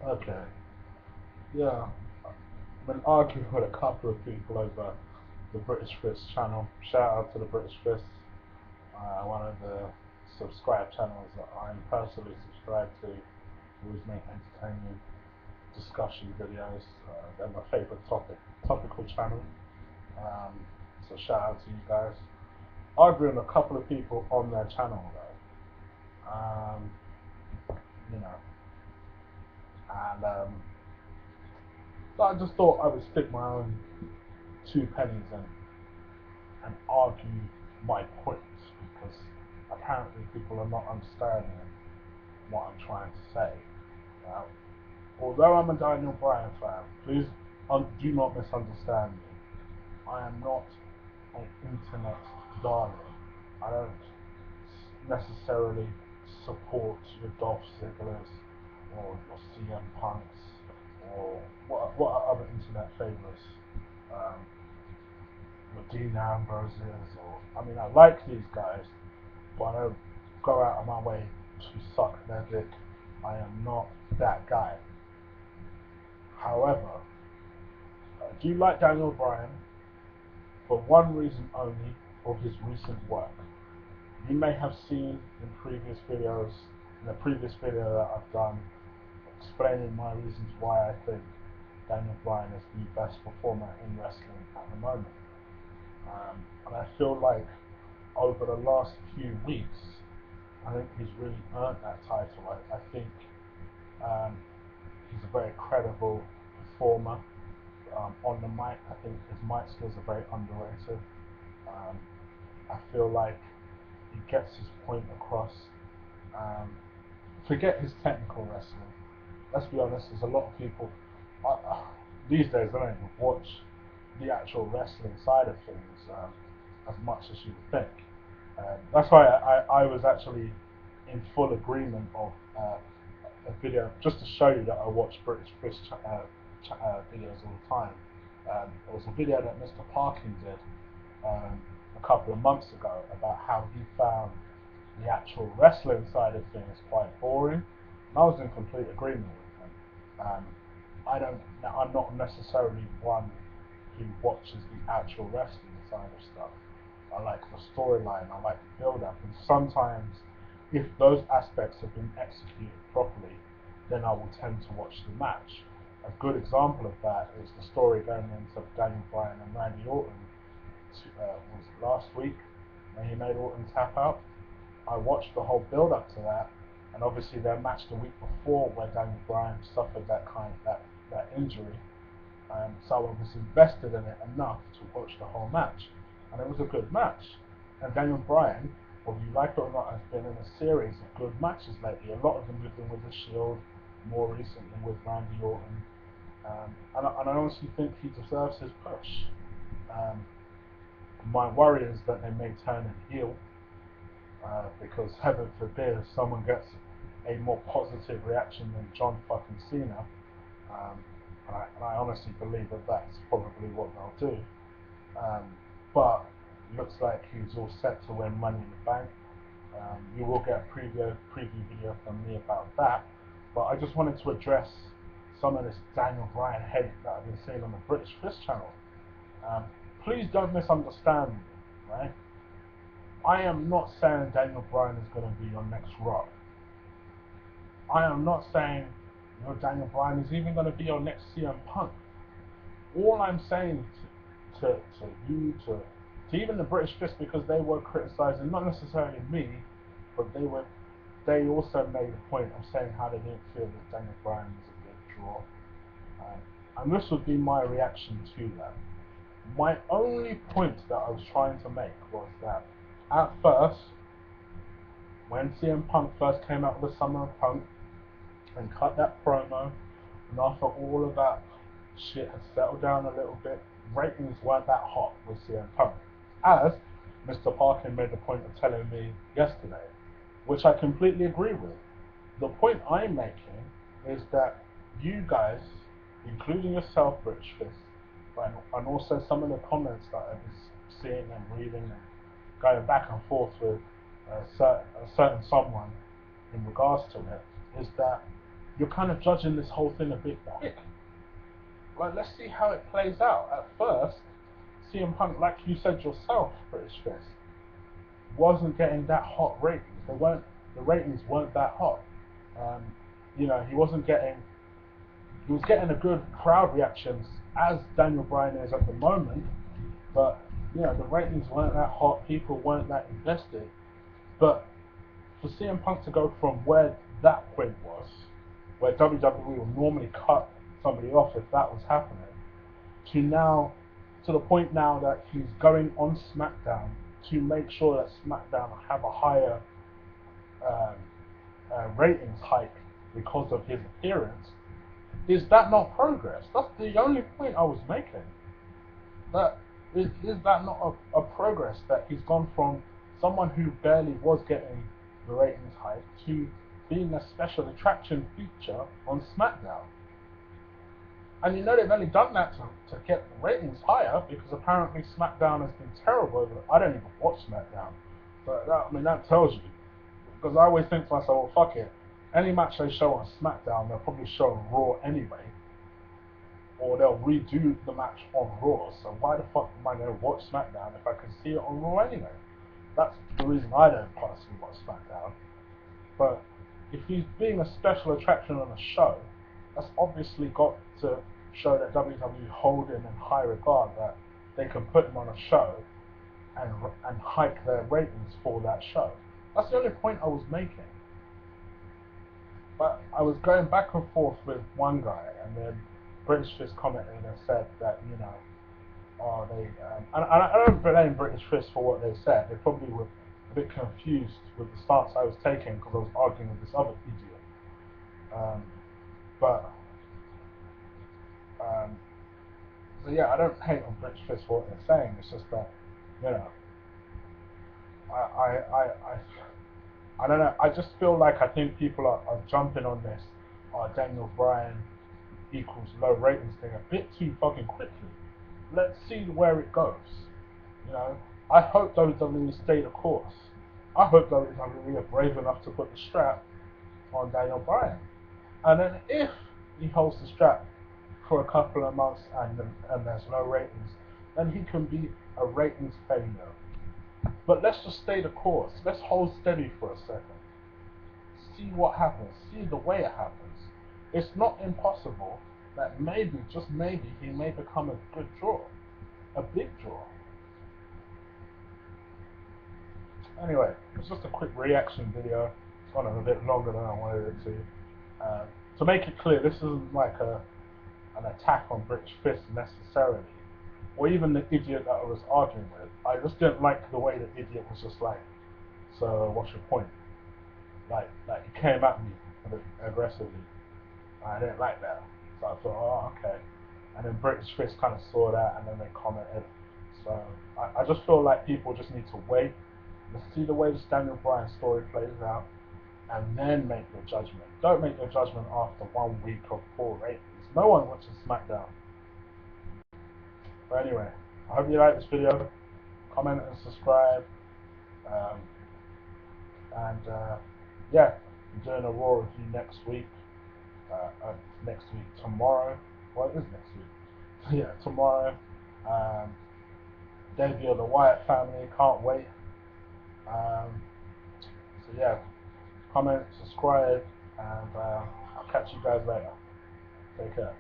Okay. Yeah. I've been arguing with a couple of people over the British Fist channel. Shout out to the British Fist, one of the subscribe channels that I'm personally subscribed to. Always make entertaining discussion videos. They're my favourite topical channel. Um, so shout out to you guys. Arguing a couple of people on their channel though. You know, and so I just thought I would stick my own two pennies in and argue my points because apparently people are not understanding what I'm trying to say. Now, although I'm a Daniel Bryan fan, please do not misunderstand me. I am not an internet darling. I don't necessarily support your Dolph Ziggler's or your CM Punks or what are other internet favorites. Um, your Dean Ambroses or I mean I like these guys, but I don't go out of my way to suck their dick. I am not that guy. However, I do like Daniel Bryan for one reason only, for his recent work. You may have seen in previous videos, in the previous video that I've done, explaining my reasons why I think Daniel Bryan is the best performer in wrestling at the moment. And I feel like over the last few weeks, I think he's really earned that title. I think um, he's a very credible performer on the mic. I think his mic skills are very underrated. Um, I feel like he gets his point across. Um, Forget his technical wrestling. Let's be honest, there's a lot of people these days they don't even watch the actual wrestling side of things as much as you would think. That's why I was actually in full agreement of a video just to show you that I watch British Fish videos all the time. There was a video that Mr. Parkin did a couple of months ago about how he found the actual wrestling side of things quite boring, and I was in complete agreement with him. I don't. I'm not necessarily one who watches the actual wrestling side of stuff. I like the storyline. I like the build-up, and sometimes, if those aspects have been executed properly, then I will tend to watch the match. A good example of that is the story going into Daniel Bryan and Randy Orton was last week when he made Orton tap out. I watched the whole build up to that, and obviously their match the week before where Daniel Bryan suffered that injury. So I was invested in it enough to watch the whole match, and it was a good match. And Daniel Bryan, whether you like it or not, has been in a series of good matches lately. A lot of them have been with the Shield, more recently with Randy Orton, and I honestly think he deserves his push. Um, my worry is that they may turn him heel because heaven forbid if someone gets a more positive reaction than John fucking Cena, um, and I honestly believe that that's probably what they'll do. Um, but looks like he's all set to win Money in the Bank. You will get a preview video from me about that. But I just wanted to address some of this Daniel Bryan hate that I've been seeing on the British Fist channel. Um, Please don't misunderstand me, right? I am not saying Daniel Bryan is going to be your next Rock. I am not saying Daniel Bryan is even going to be your next CM Punk. All I'm saying to you, to even the British Fist, because they were criticizing not necessarily me, but they also made a point of saying how they didn't feel that Daniel Bryan was a good draw. And this would be my reaction to that. My only point that I was trying to make was that at first, when CM Punk first came out with the Summer of Punk and cut that promo, and after all of that shit had settled down a little bit, ratings weren't that hot with CM Punk. As Mr. Parkin made the point of telling me yesterday, which I completely agree with. The point I'm making is that you guys, including yourself, Rich Fist, and also some of the comments that I was seeing and reading and going back and forth with a certain someone in regards to it, is that you're kind of judging this whole thing a bit quick. Like, let's see how it plays out. At first, CM Punk, like you said yourself, British Fist, wasn't getting that hot ratings. The ratings weren't that hot. You know, he was getting a good crowd reactions as Daniel Bryan is at the moment, but you know, the ratings weren't that hot. People weren't that invested. But for CM Punk to go from where that point was, where WWE would normally cut somebody off if that was happening, to the point now that he's going on SmackDown to make sure that SmackDown have a higher ratings hike because of his appearance. Is that not progress? That's the only point I was making. Is that not a progress that he's gone from someone who barely was getting the ratings hike to being a special attraction feature on SmackDown? And you know they've only done that to get the ratings higher because apparently SmackDown has been terrible. I don't even watch SmackDown, but that tells you. Because I always think to myself, well, fuck it. Any match they show on SmackDown, they'll probably show on Raw anyway. Or they'll redo the match on Raw. So why the fuck am I going to watch SmackDown if I can see it on Raw anyway? That's the reason I don't personally watch SmackDown. But if he's being a special attraction on a show, that's obviously got to show that WWE hold him in high regard, that they can put him on a show and hike their ratings for that show. That's the only point I was making. But I was going back and forth with one guy, and then British Fist commented and said that, you know, and I don't blame British Fist for what they said. They probably were a bit confused with the stance I was taking because I was arguing with this other idiot. So yeah, I don't hate on British Fist for what they're saying. It's just that, you know, I don't know. I just feel like I think people are jumping on this Daniel Bryan equals low ratings thing a bit too fucking quickly. Let's see where it goes. You know, I hope WWE stay the course. I hope WWE are brave enough to put the strap on Daniel Bryan. And then if he holds the strap for a couple of months and there's no ratings, then he can be a ratings failure. But let's just stay the course. Let's hold steady for a second. See what happens. See the way it happens. It's not impossible that maybe, just maybe, he may become a good draw. A big draw. Anyway, it's just a quick reaction video. It's gone on a bit longer than I wanted it to. To make it clear, this isn't like an attack on British Fist necessarily, or even the idiot that I was arguing with. I just didn't like the way the idiot was just like, so what's your point? Like he came at me a bit aggressively. I didn't like that. So I thought, oh, okay. And then British Fist kind of saw that and then they commented. So I just feel like people just need to wait. Let's see the way this Daniel Bryan story plays out and then make your judgment. Don't make your judgment after 1 week of poor ratings. No one watches SmackDown. But anyway, I hope you like this video. Comment and subscribe. Yeah, I'm doing a Raw review next week. Tomorrow. Well, it is next week. Yeah, tomorrow. Debut of the Wyatt family. Can't wait. So yeah, comment, subscribe, and I'll catch you guys later. Take care.